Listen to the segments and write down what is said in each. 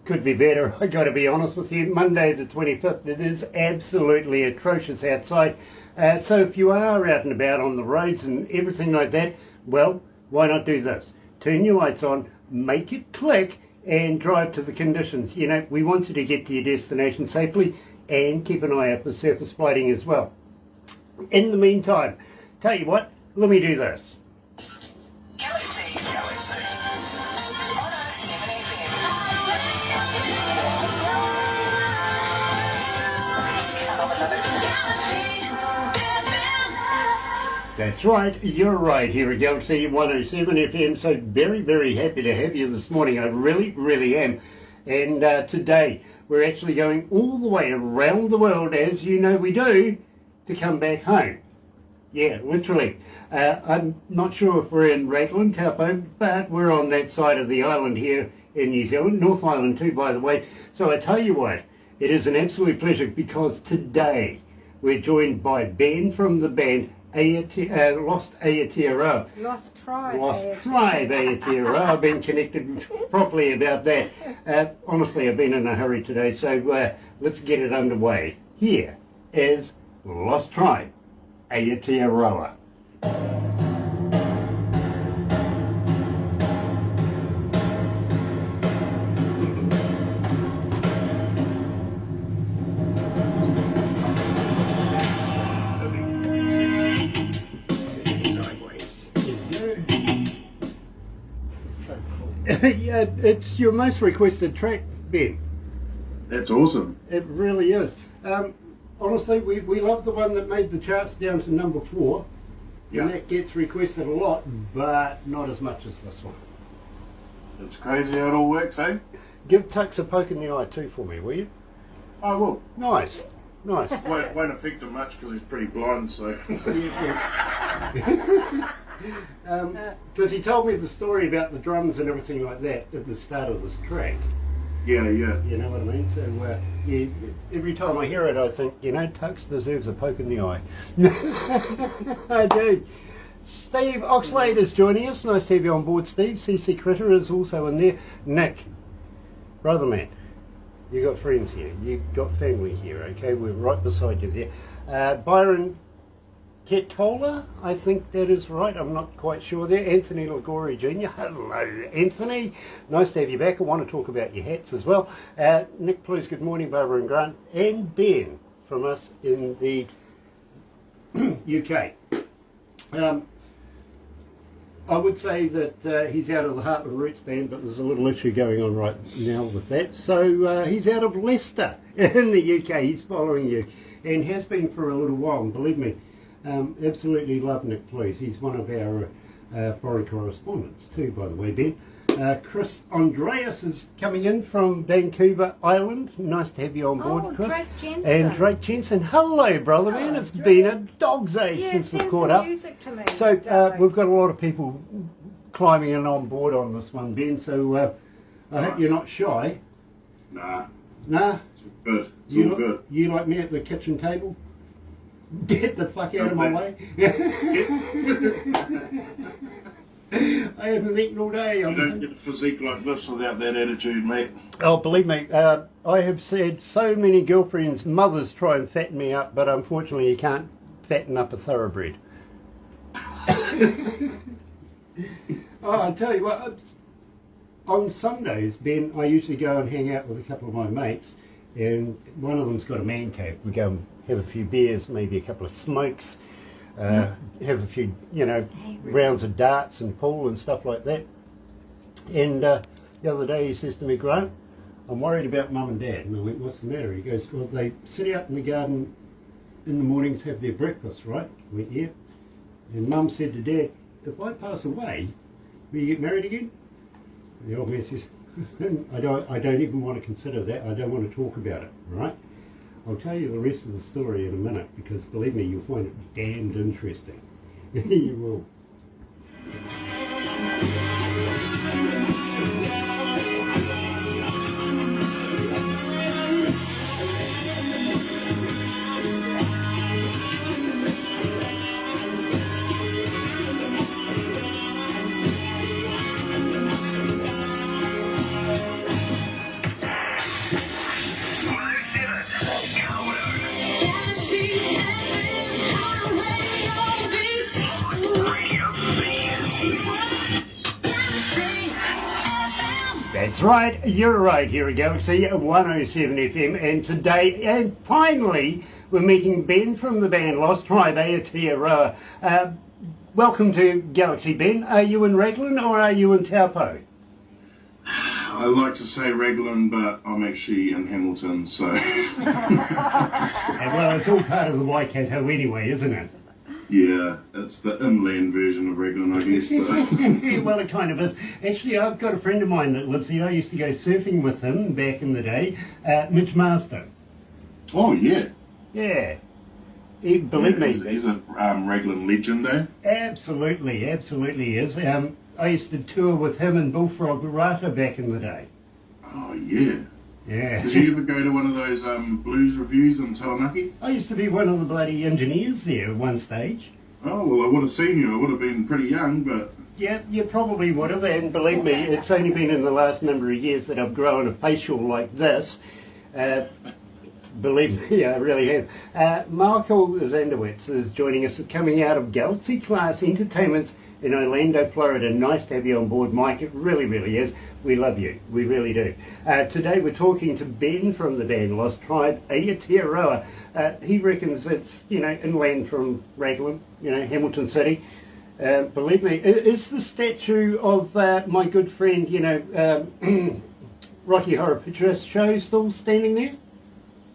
Could be better, I got to be honest with you. Monday the 25th, it is absolutely atrocious outside. So if you are out and about on the roads and everything like that, well, why not do this? Turn your lights on, make it click, and drive to the conditions. You know, we want you to get to your destination safely, and keep an eye out for surface flooding as well. In the meantime, tell you what, let me do this. Galaxy 107fm. That's right, you're right here at Galaxy 107 FM, so very, very happy to have you this morning. I really, really am. And today we're actually going all the way around the world, as you know we do, to come back home. Yeah, literally. I'm not sure if we're in Raglan, Taupo, but we're on that side of the island here in New Zealand, North Island too, by the way. So I tell you what, it is an absolute pleasure because today we're joined by Ben from the band Lost Aotearoa. Lost Tribe. Lost Tribe Aotearoa. I've been connected properly about that. Honestly, I've been in a hurry today, so let's get it underway. Here is Lost Tribe Aotearoa. Yeah, it's your most requested track, Ben. That's awesome. It really is. Honestly, we love the one that made the charts down to number 4. Yeah. And that gets requested a lot, but not as much as this one. It's crazy how it all works, eh? Give Tux a poke in the eye too for me, will you? I will. Nice. Nice. Won't affect him much because he's pretty blind, so... Because he told me the story about the drums and everything like that at the start of this track. Yeah. You know what I mean? So yeah, every time I hear it, I think, you know, Tux deserves a poke in the eye. I do. Steve Oxlade is joining us. Nice to have you on board, Steve. CC Critter is also in there. Nick, brother man, you got friends here. You got family here. Okay, we're right beside you there. Byron Ketola, I think that is right. I'm not quite sure there. Anthony Ligori Jr. Hello, Anthony. Nice to have you back. I want to talk about your hats as well. Nick, please, good morning, Barbara and Grant. And Ben from us in the UK. I would say that he's out of the Heartland Roots band, but there's a little issue going on right now with that. So he's out of Leicester in the UK. He's following you and has been for a little while, and believe me. Absolutely love Nick, please. He's one of our foreign correspondents too, by the way, Ben. Chris Andreas is coming in from Vancouver Island. Nice to have you on board, Chris. Drake Jensen. And Drake Jensen. Hello, brother man. It's been a dog's age since we've caught up. Music to me, So we've got a lot of people climbing in on board on this one, Ben. So I hope you're not shy. Nah. Nah. It's all good. It's all good. You like me at the kitchen table? Get the fuck out of my way. I haven't eaten all day. You don't get a physique like this without that attitude, mate. Oh, believe me, I have said so many girlfriends' mothers try and fatten me up, but unfortunately you can't fatten up a thoroughbred. Oh, I'll tell you what, on Sundays, Ben, I usually go and hang out with a couple of my mates, and one of them's got a man cave. We go and have a few beers, maybe a couple of smokes, have a few, you know, rounds of darts and pool and stuff like that. And the other day he says to me, Grant, I'm worried about Mum and Dad. And I went, what's the matter? He goes, well, they sit out in the garden in the mornings, have their breakfast, right? I went, yeah. And Mum said to Dad, if I pass away, will you get married again? And the old man says, I don't even want to consider that. I don't want to talk about it, right? I'll tell you the rest of the story in a minute because believe me, you'll find it damned interesting. You will. That's right, you're right here at Galaxy 107 FM, and today, and finally, we're meeting Ben from the band Lost Tribe Aotearoa. Welcome to Galaxy, Ben. Are you in Raglan or are you in Taupo? I like to say Raglan, but I'm actually in Hamilton, so... Well, it's all part of the Waikato anyway, isn't it? Yeah, it's the inland version of Raglan, I guess. But... Yeah, well, it kind of is. Actually, I've got a friend of mine that lives there. I used to go surfing with him back in the day, Mitch Master. Oh, yeah. Yeah. Believe me. He's a Raglan legend, eh? Absolutely, absolutely is. I used to tour with him and Bullfrog Rata back in the day. Oh, yeah. Yeah. Did you ever go to one of those blues reviews in Taranaki? I used to be one of the bloody engineers there at one stage. Oh, well, I would have seen you. I would have been pretty young, but... Yeah, you probably would have, and believe me, it's only been in the last number of years that I've grown a facial like this. Believe me, I really have. Michael Zandowitz is joining us, coming out of Galaxy Class Entertainment's in Orlando, Florida. Nice to have you on board, Mike. It really, really is. We love you. We really do. Today we're talking to Ben from the band Lost Tribe Aotearoa. He reckons it's, inland from Raglan, Hamilton City. Believe me, is the statue of my good friend, Rocky Horror Picture Show still standing there?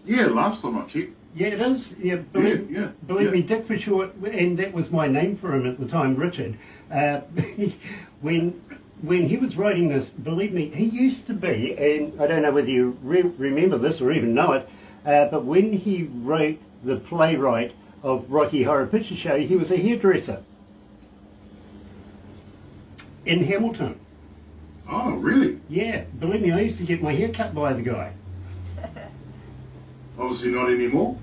Yeah, last time I checked. Yeah, it is. Yeah, believe me, Dick for short, and that was my name for him at the time, Richard. When he was writing this, believe me, he used to be, and I don't know whether you remember this or even know it, but when he wrote the playwright of Rocky Horror Picture Show, he was a hairdresser in Hamilton. Oh, really? Yeah, believe me, I used to get my hair cut by the guy. Obviously not anymore.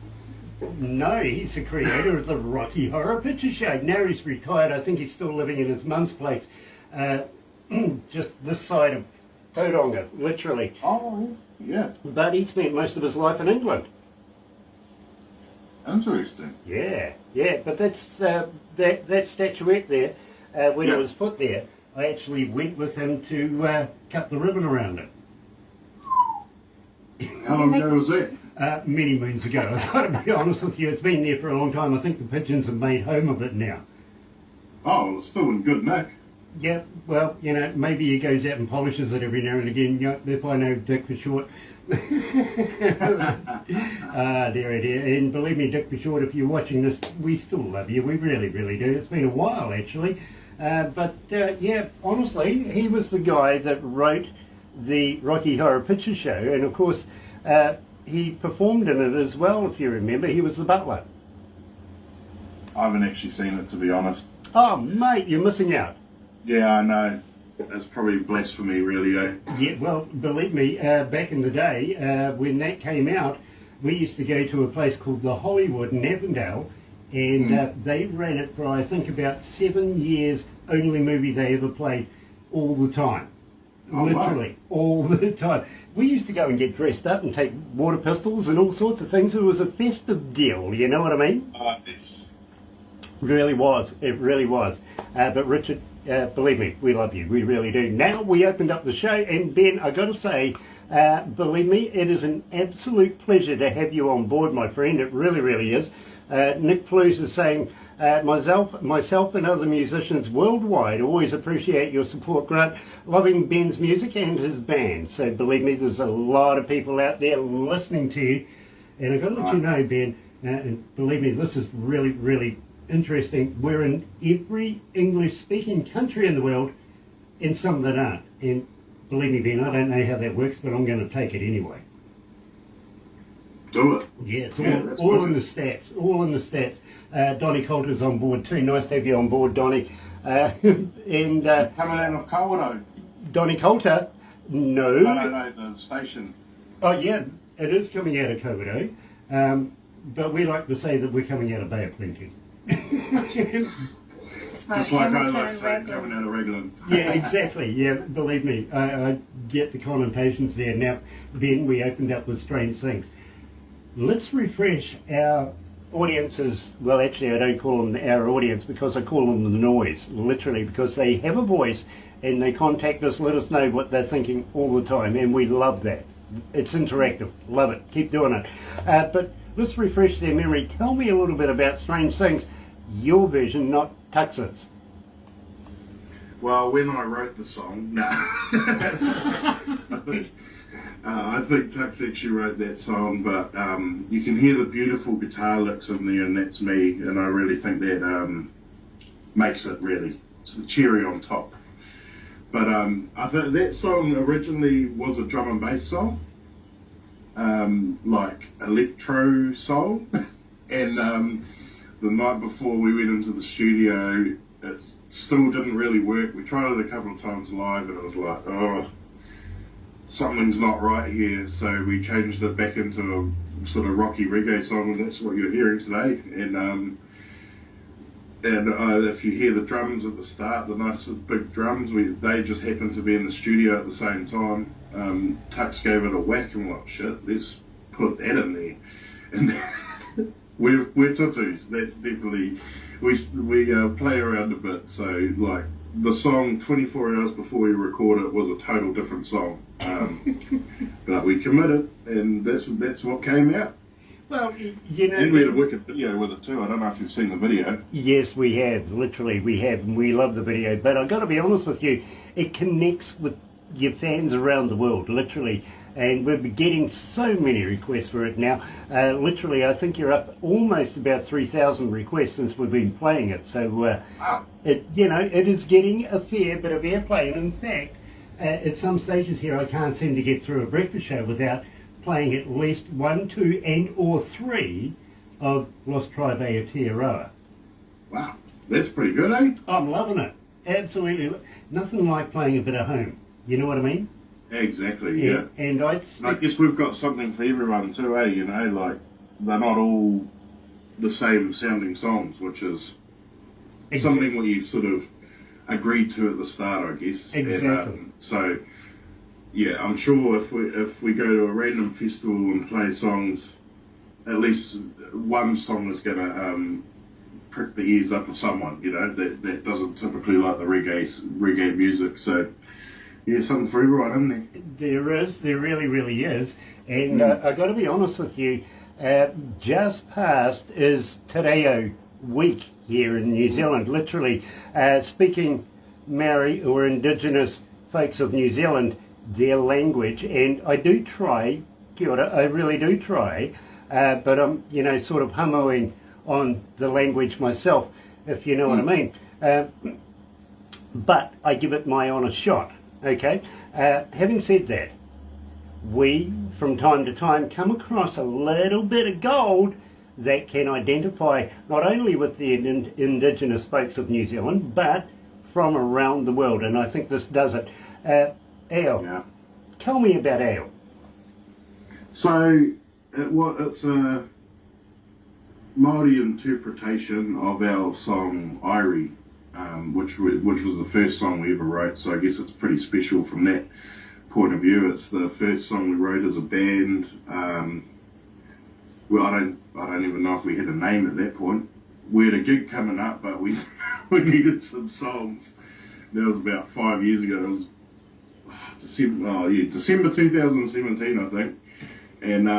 No, he's the creator of the Rocky Horror Picture Show. Now he's retired. I think he's still living in his mum's place, just this side of Tauranga, literally. Oh, yeah. But he spent most of his life in England. Interesting. Yeah, yeah. But that's that statuette there. When it was put there, I actually went with him to cut the ribbon around it. How long ago was that? Many moons ago. I've got to be honest with you, it's been there for a long time. I think the pigeons have made home of it now. Oh, well, it's still in good nick. Yeah, well, maybe he goes out and polishes it every now and again, if I know Dick for short. Dear. And believe me, Dick for short, if you're watching this, we still love you. We really, really do. It's been a while, actually. But honestly, he was the guy that wrote the Rocky Horror Picture Show, and of course, he performed in it as well, if you remember. He was the butler. I haven't actually seen it, to be honest. Oh, mate, you're missing out. Yeah, I know. That's probably blasphemy, really, eh? Yeah, well, believe me, back in the day, when that came out, we used to go to a place called the Hollywood in Avondale, and they ran it for, I think, about 7 years, only movie they ever played, all the time. Oh, literally, wow. all the time. We used to go and get dressed up and take water pistols and all sorts of things. It was a festive deal, you know what I mean? Yes. Really was. It really was. But Richard, believe me, we love you. We really do. Now we opened up the show, and Ben, I got to say, believe me, it is an absolute pleasure to have you on board, my friend. It really, really is. Nick Plouse is saying, myself and other musicians worldwide always appreciate your support, Grant, loving Ben's music and his band. So believe me, there's a lot of people out there listening to you. And I've got to let you know, Ben, and believe me, this is really, really interesting. We're in every English-speaking country in the world, and some that aren't. And believe me, Ben, I don't know how that works, but I'm going to take it anyway. Do it. Yeah, it's all in the stats. All in the stats. Donnie Coulter's on board too. Nice to have you on board, Donnie. Coming out of Kawerau. Donnie Coulter? No. No, the station. Oh yeah, it is coming out of Kawerau. But we like to say that we're coming out of Bay of Plenty. Just like I like saying coming out of Raglan. Yeah, exactly. Yeah, believe me, I get the connotations there. Now, Ben, we opened up with strange things. Let's refresh our audiences. Well, actually, I don't call them our audience because I call them the noise, literally, because they have a voice and they contact us, let us know what they're thinking all the time, and we love that. It's interactive. Love it. Keep doing it. But let's refresh their memory. Tell me a little bit about Strange Things, your version, not Tux's. Well, when I wrote the song, I think Tux actually wrote that song, but you can hear the beautiful guitar licks in there, and that's me, and I really think that makes it really. It's the cherry on top. But I think that song originally was a drum and bass song, like electro song, and the night before we went into the studio, it still didn't really work. We tried it a couple of times live, and it was like, oh, something's not right here. So we changed it back into a sort of rocky reggae song, and that's what you're hearing today. And if you hear the drums at the start, the nice big drums, they just happened to be in the studio at the same time. Tux gave it a whack, and we're like, shit, let's put that in there. And we're tattoos. That's definitely, we play around a bit. So like the song 24 hours before we record it was a total different song. But we committed, and that's what came out. Well, you know... And we had a wicked video with it too. I don't know if you've seen the video. Yes, we have. Literally, we have. And we love the video. But I've got to be honest with you, it connects with your fans around the world, literally. And we're getting so many requests for it now. Literally, I think you're up almost about 3,000 requests since we've been playing it. So, Wow. it is getting a fair bit of airplay. And in fact, at some stages here, I can't seem to get through a breakfast show without playing at least 1, 2, and or 3 of Lost Tribe Aotearoa. Wow, that's pretty good, eh? I'm loving it. Absolutely. Nothing like playing a bit of home. You know what I mean? Exactly, yeah. And I guess we've got something for everyone too, eh? You know, like they're not all the same sounding songs, which is something we sort of agreed to at the start, I guess. Exactly. And, so, yeah, I'm sure if we go to a random festival and play songs, at least one song is going to prick the ears up of someone, you know, that doesn't typically like the reggae music. So, yeah, something for everyone, isn't there? There is. There really, really is. And I got to be honest with you, just past is Te Reo week here in New Zealand. Literally, speaking Maori or Indigenous folks of New Zealand, their language, and I do try, kia ora, I really do try, but I'm, sort of hummoing on the language myself, if you know what I mean. But I give it my honest shot, okay? Having said that, we, from time to time, come across a little bit of gold that can identify not only with the Indigenous folks of New Zealand, but from around the world, and I think this does it. Ao, Yeah. Tell me about Ao. So, it's a Māori interpretation of our song Irie, which was the first song we ever wrote, so I guess it's pretty special from that point of view. It's the first song we wrote as a band. Well, I don't even know if we had a name at that point. We had a gig coming up, but we needed some songs. That was about 5 years ago. It was December 2017, I think. And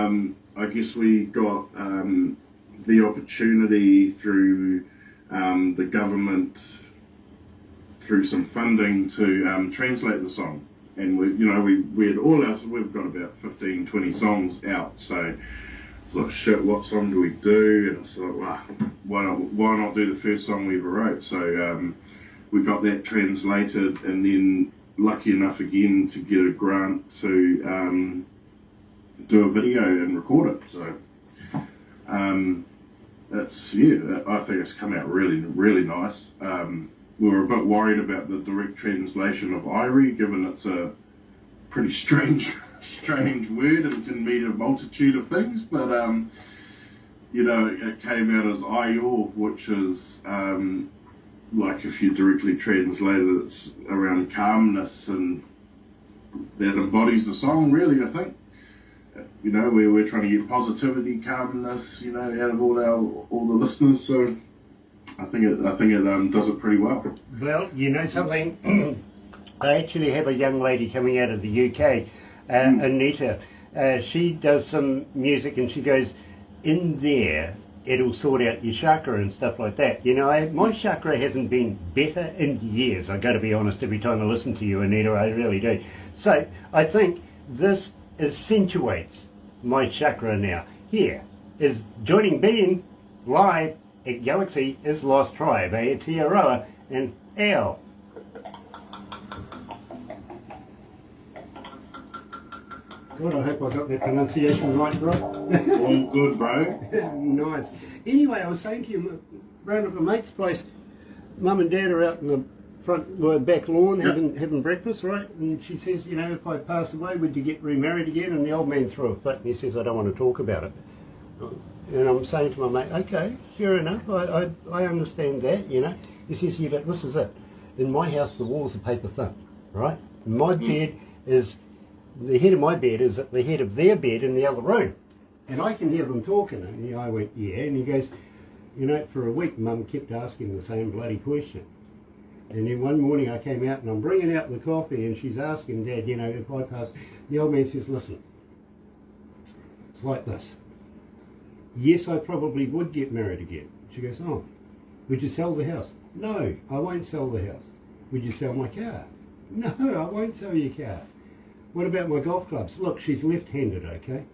I guess we got the opportunity through the government, through some funding, to translate the song. And we had we've got about 15, 20 songs out. So it's like, shit, what song do we do? And it's like, wow, why not do the first song we ever wrote? So we got that translated, and then lucky enough again to get a grant to do a video and record it. So I think it's come out really, really nice. We were a bit worried about the direct translation of Irie, given it's a pretty strange word and can mean a multitude of things, but it came out as Ayor, which is like, if you directly translate it, it's around calmness, and that embodies the song, really, I think. We're trying to get positivity, calmness, out of all the listeners, so I think it does it pretty well. Well, you know something, I actually have a young lady coming out of the UK, Anita. She does some music and she goes, in there, it'll sort out your chakra and stuff like that. You know, my chakra hasn't been better in years, I've got to be honest, every time I listen to you, Anita, I really do. So I think this accentuates my chakra now. Here is joining Ben live at Galaxy is Lost Tribe Aotearoa and Ao. God, I hope I got that pronunciation right, bro. All good, bro. Nice. Anyway, I was saying to you, round at my mate's place, Mum and Dad are out in the back lawn having breakfast, right? And she says, you know, if I pass away, would you get remarried again? And the old man threw a fit and he says, I don't want to talk about it. And I'm saying to my mate, okay, fair enough, I understand that, you know. He says, yeah, but this is it. In my house, the walls are paper thin, right? My bed is... The head of my bed is at the head of their bed in the other room. And I can hear them talking. And I went, yeah. And he goes, you know, for a week, Mum kept asking the same bloody question. And then one morning I came out and I'm bringing out the coffee and she's asking Dad, you know, if I pass. The old man says, listen, it's like this. Yes, I probably would get married again. She goes, oh, would you sell the house? No, I won't sell the house. Would you sell my car? No, I won't sell your car. What about my golf clubs? Look, she's left-handed, okay?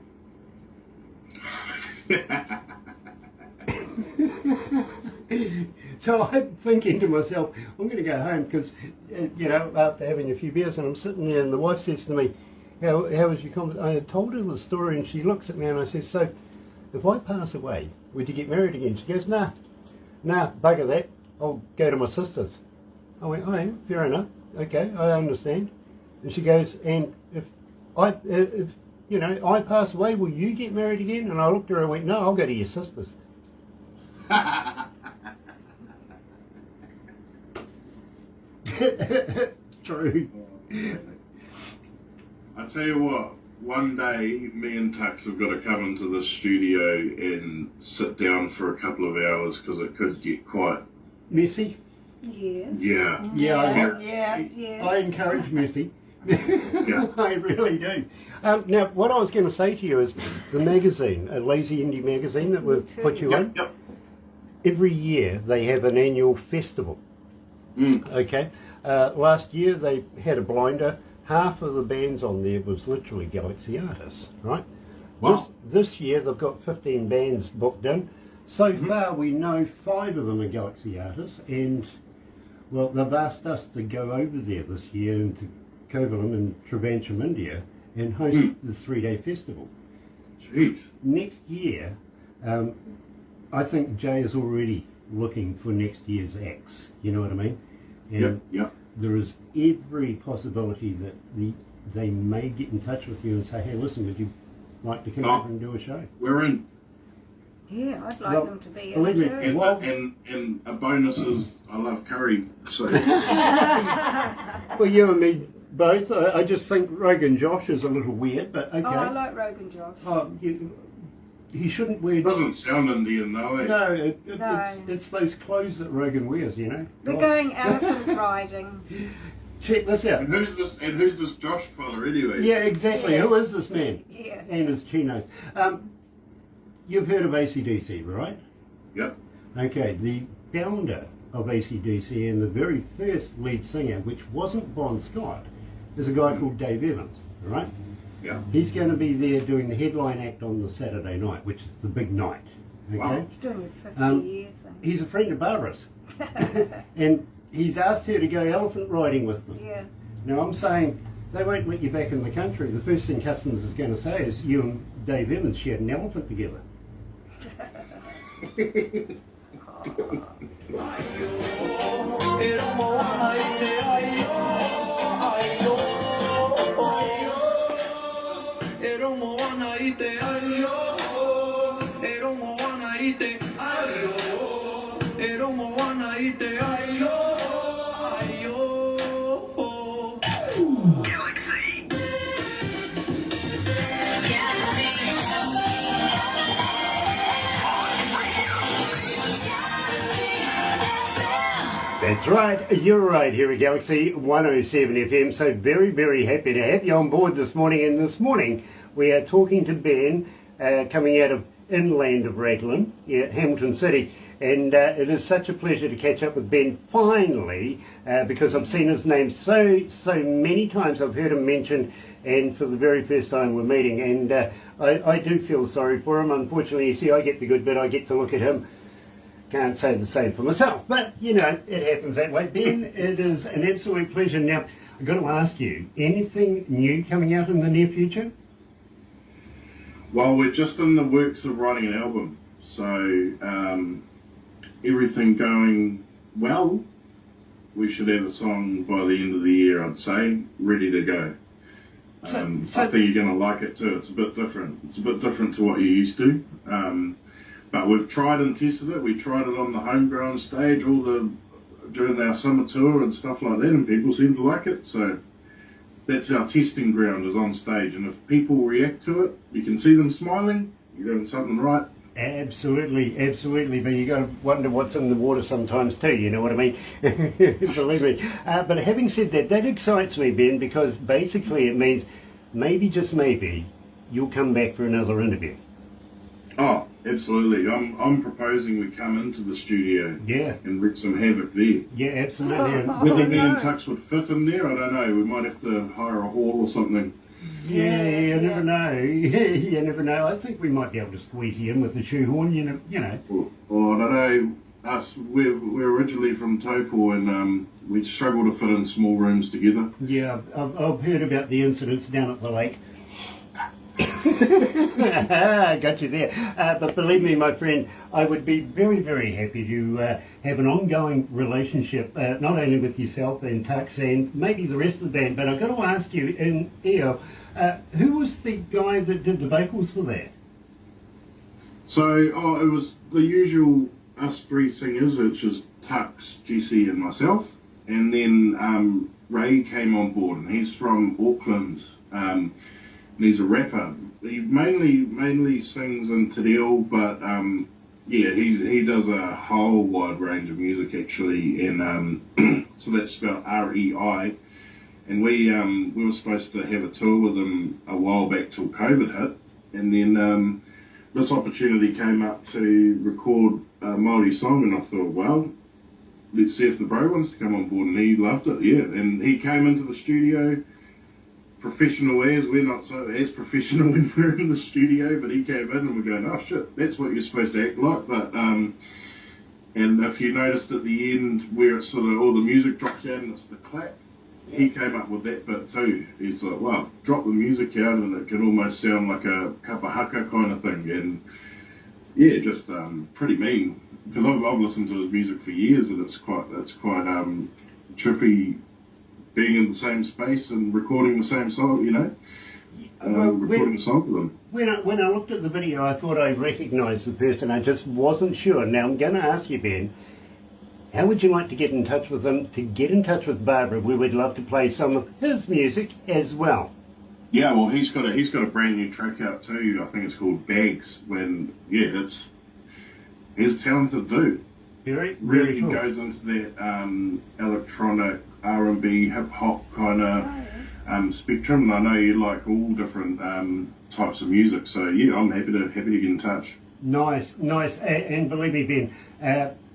So I'm thinking to myself, I'm going to go home because, you know, after having a few beers, and I'm sitting there and the wife says to me, how was your conversation? I had told her the story and she looks at me and I says, so if I pass away, would you get married again? She goes, nah, bugger that. I'll go to my sister's. I went, oh, yeah, fair enough. Okay, I understand. And she goes, and if you know, I pass away, will you get married again? And I looked at her and went, no, I'll go to your sister's. True. I tell you what, one day me and Tux have got to come into the studio and sit down for a couple of hours because it could get quite messy. Yes. Yeah. I encourage messy. Yeah. I really do. Now, what I was going to say to you is the magazine, a Lazy Indie magazine that we've put you in. Yep. Every year they have an annual festival. Okay. Last year they had a blinder. Half of the bands on there was literally Galaxy artists, right? Wow. This year they've got 15 bands booked in. So far we know 5 of them are Galaxy artists, and well, they've asked us to go over there this year into Kovalam in Travancham, India, and host this 3-day festival. Jeez. Next year, I think Jay is already looking for next year's acts, you know what I mean? And Yep. there is every possibility that they may get in touch with you and say, hey, listen, would you like to come over and do a show? We're in. Yeah, I'd like Well, them to be believe me, in too. And a bonus is I love curry. So Well, you and me both. I just think Rogan Josh is a little weird, but okay. Oh, I like Rogan Josh. Oh, he shouldn't wear... it doesn't sound Indian though, eh? No, No. It's those clothes that Rogan wears, you know. We're God. going elephant riding. Check this out. And who's this Josh fella anyway? Yeah, exactly. Yeah. Who is this man? Yeah. And his chinos. You've heard of AC/DC, right? Yep. Okay, the founder of AC/DC and the very first lead singer, which wasn't Bon Scott, is a guy called Dave Evans, right? Yeah. He's going to be there doing the headline act on the Saturday night, which is the big night. Okay. Wow. He's doing his 50-year thing. He's a friend of Barbara's, and he's asked her to go elephant riding with them. Yeah. Now I'm saying they won't let you back in the country. The first thing Customs is going to say is you and Dave Evans shared an elephant together. That's right, you're right here at Galaxy 107 FM, so very, very happy to have you on board this morning. And this morning we are talking to Ben, coming out of inland of Raglan, Hamilton City, and it is such a pleasure to catch up with Ben finally, because I've seen his name so many times. I've heard him mentioned, and for the very first time we're meeting, and I do feel sorry for him. Unfortunately, you see, I get the good bit, I get to look at him. Can't say the same for myself, but you know, it happens that way. Ben, it is an absolute pleasure. Now, I've got to ask you, anything new coming out in the near future? Well, we're just in the works of writing an album, so everything going well. We should have a song by the end of the year, I'd say, ready to go. I think you're going to like it too. It's a bit different. It's a bit different to what you're used to. But we've tried and tested it. We tried it on the homegrown stage, during our summer tour and stuff like that, and people seem to like it. So that's our testing ground, is on stage. And if people react to it, you can see them smiling, you're doing something right. Absolutely, absolutely. But you got to wonder what's in the water sometimes too. You know what I mean? Believe me. But having said that, that excites me, Ben, because basically it means maybe, just maybe, you'll come back for another interview. Oh, absolutely. I'm proposing we come into the studio, and wreak some havoc there. Yeah, absolutely. Whether me and Tux would fit in there, I don't know. We might have to hire a hall or something. Yeah, you never know. You never know. I think we might be able to squeeze you in with the shoehorn. You know. Well, I don't know. We're originally from Taupo, and we struggle to fit in small rooms together. Yeah, I've heard about the incidents down at the lake. Got you there. But believe me, my friend, I would be very, very happy to have an ongoing relationship, not only with yourself and Tux and maybe the rest of the band, but I've got to ask you, in Eo, who was the guy that did the vocals for that? So, it was the usual us three singers, which is Tux, Jesse and myself, and then Ray came on board, and he's from Auckland. And he's a rapper. He mainly sings in Te Reo, but he does a whole wide range of music actually, and so that's spelled REI. And we were supposed to have a tour with him a while back till COVID hit, and then this opportunity came up to record a Māori song, and I thought, well, let's see if the bro wants to come on board, and he loved it, and he came into the studio. Professional as, we're not so as professional when we're in the studio, but he came in and we're going, oh shit, that's what you're supposed to act like. But and if you noticed at the end where it's sort of all the music drops out and it's the clap, he came up with that bit too. He's like, wow, drop the music out and it can almost sound like a kapa haka kind of thing. And yeah, just pretty mean, because I've listened to his music for years, and it's quite trippy, being in the same space and recording the same song, recording a song with them. When I looked at the video, I thought I recognised the person. I just wasn't sure. Now, I'm going to ask you, Ben, how would you like to get in touch with them? To get in touch with Barbara, we would love to play some of his music as well. Yeah, well, he's got a brand new track out too. I think it's called Bags. It's he's a talented dude. Very really cool. Goes into that electronic R&B hip hop kind of spectrum. And I know you like all different types of music, so yeah, I'm happy to get in touch. Nice, and believe me, Ben,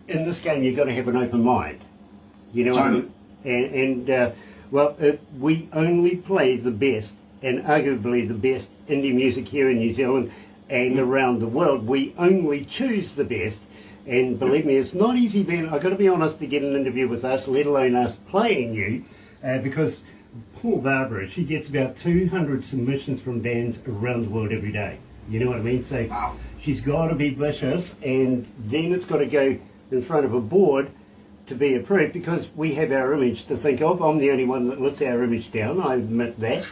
in this game you've got to have an open mind. You know, totally. We only play the best, and arguably the best indie music here in New Zealand and around the world. We only choose the best. And believe me, it's not easy, Ben, I've got to be honest, to get an interview with us, let alone us playing you, because poor Barbara, she gets about 200 submissions from bands around the world every day. You know what I mean? So wow. She's got to be vicious, and then it's got to go in front of a board to be approved, because we have our image to think of. I'm the only one that lets our image down, I admit that.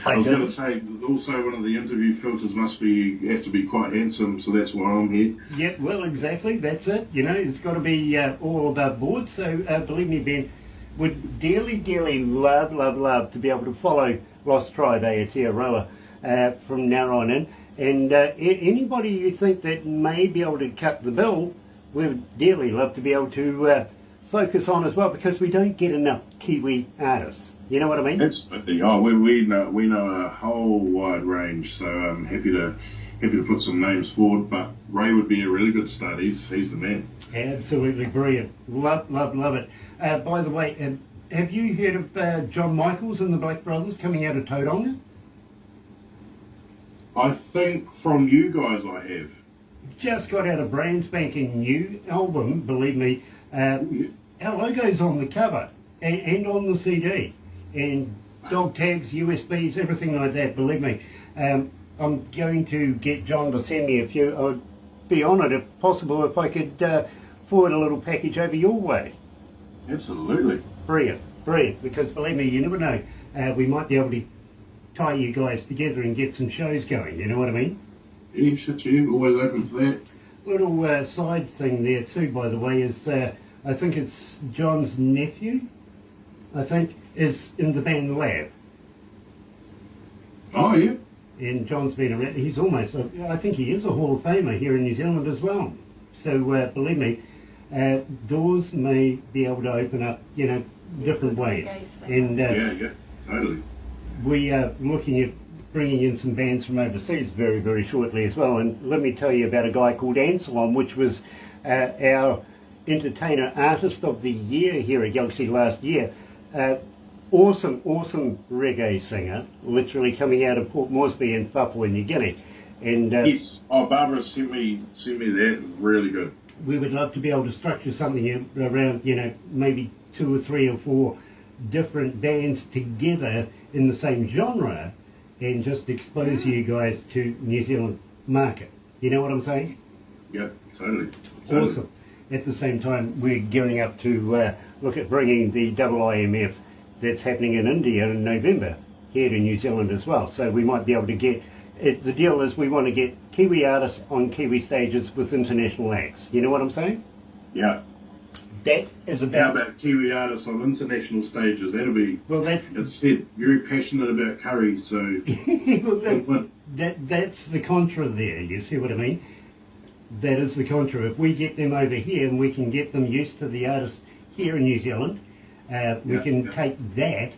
I was going to say, also one of the interview filters have to be quite handsome, so that's why I'm here. Yeah, well, exactly, that's it. You know, it's got to be all above board. So believe me, Ben, would dearly, dearly love to be able to follow Lost Tribe Aotearoa from now on in. And anybody you think that may be able to cut the bill, we would dearly love to be able to focus on as well, because we don't get enough Kiwi artists. You know what I mean? Absolutely. Oh, we know a whole wide range, so I'm happy to put some names forward. But Ray would be a really good start. He's the man. Absolutely brilliant. Love it. By the way, have you heard of John Michaels and the Black Brothers coming out of Tauranga? I think from you guys I have. Just got out a brand spanking new album, believe me. Our logo's on the cover and on the CD. And dog tags, USBs, everything like that, believe me. I'm going to get John to send me a few. I'd be honoured, if possible, if I could forward a little package over your way. Absolutely. Brilliant, because believe me, you never know. We might be able to tie you guys together and get some shows going, you know what I mean? Yeah, shit, you always open for that. Little side thing there too, by the way, is I think it's John's nephew, I think, is in the band Lab. Oh, yeah. And John's been around, he's almost, I think he is a Hall of Famer here in New Zealand as well. So believe me, doors may be able to open up, you know, different ways. And Yeah, totally. we are looking at bringing in some bands from overseas very, very shortly as well. And let me tell you about a guy called Anselm, which was our Entertainer Artist of the Year here at Galaxy last year. Awesome reggae singer, literally coming out of Port Moresby in Papua New Guinea. And Yes. Oh, Barbara sent me that. Really good. we would love to be able to structure something around, you know, maybe 2 or 3 or 4 different bands together in the same genre, and just expose you guys to New Zealand market. You know what I'm saying? Yep, totally. Awesome. At the same time, we're gearing up to look at bringing the IIMF that's happening in India in November here to New Zealand as well. So we might be able to get, the deal is we want to get Kiwi artists on Kiwi stages with international acts. You know what I'm saying? Yeah. That is How about... about Kiwi artists on international stages? That'll be, Well, that's... as I said, very passionate about curry, so... well, that's the contra there, you see what I mean? That is the contra. If we get them over here and we can get them used to the artists here in New Zealand, we can take that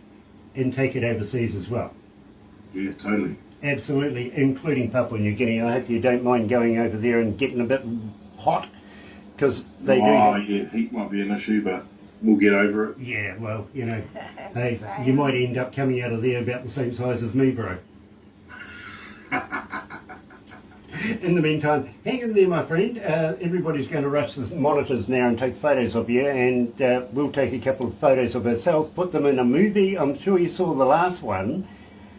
and take it overseas as well. Yeah, totally. Absolutely, including Papua New Guinea. I hope you don't mind going over there and getting a bit hot, because they do. Oh, yeah, heat might be an issue, but we'll get over it. Yeah, well, you know, hey, you might end up coming out of there about the same size as me, bro. In the meantime, hang in there, my friend. Everybody's going to rush the monitors now and take photos of you, and we'll take a couple of photos of ourselves, put them in a movie. I'm sure you saw the last one.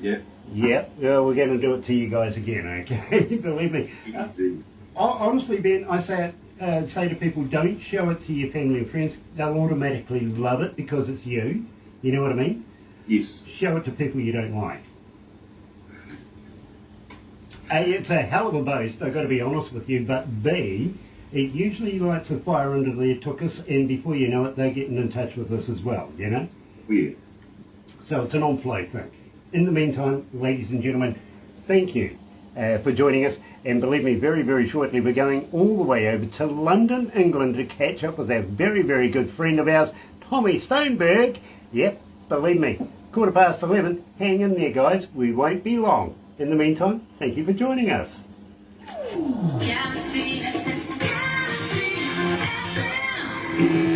Yeah. Yeah, we're going to do it to you guys again, okay? Believe me. Easy. Honestly, Ben, I say to people, don't show it to your family and friends. They'll automatically love it because it's you. You know what I mean? Yes. Show it to people you don't like. A, it's a hell of a boast, I've got to be honest with you, but B, it usually lights a fire under their tuchus, and before you know it, they're getting in touch with us as well, you know? Yeah. So it's an on-flow thing. In the meantime, ladies and gentlemen, thank you for joining us, and believe me, very, very shortly we're going all the way over to London, England to catch up with our very, very good friend of ours, Tommy Stoneberg. Yep, believe me, 11:15, hang in there guys, we won't be long. In the meantime, thank you for joining us. Galaxy, Galaxy FM.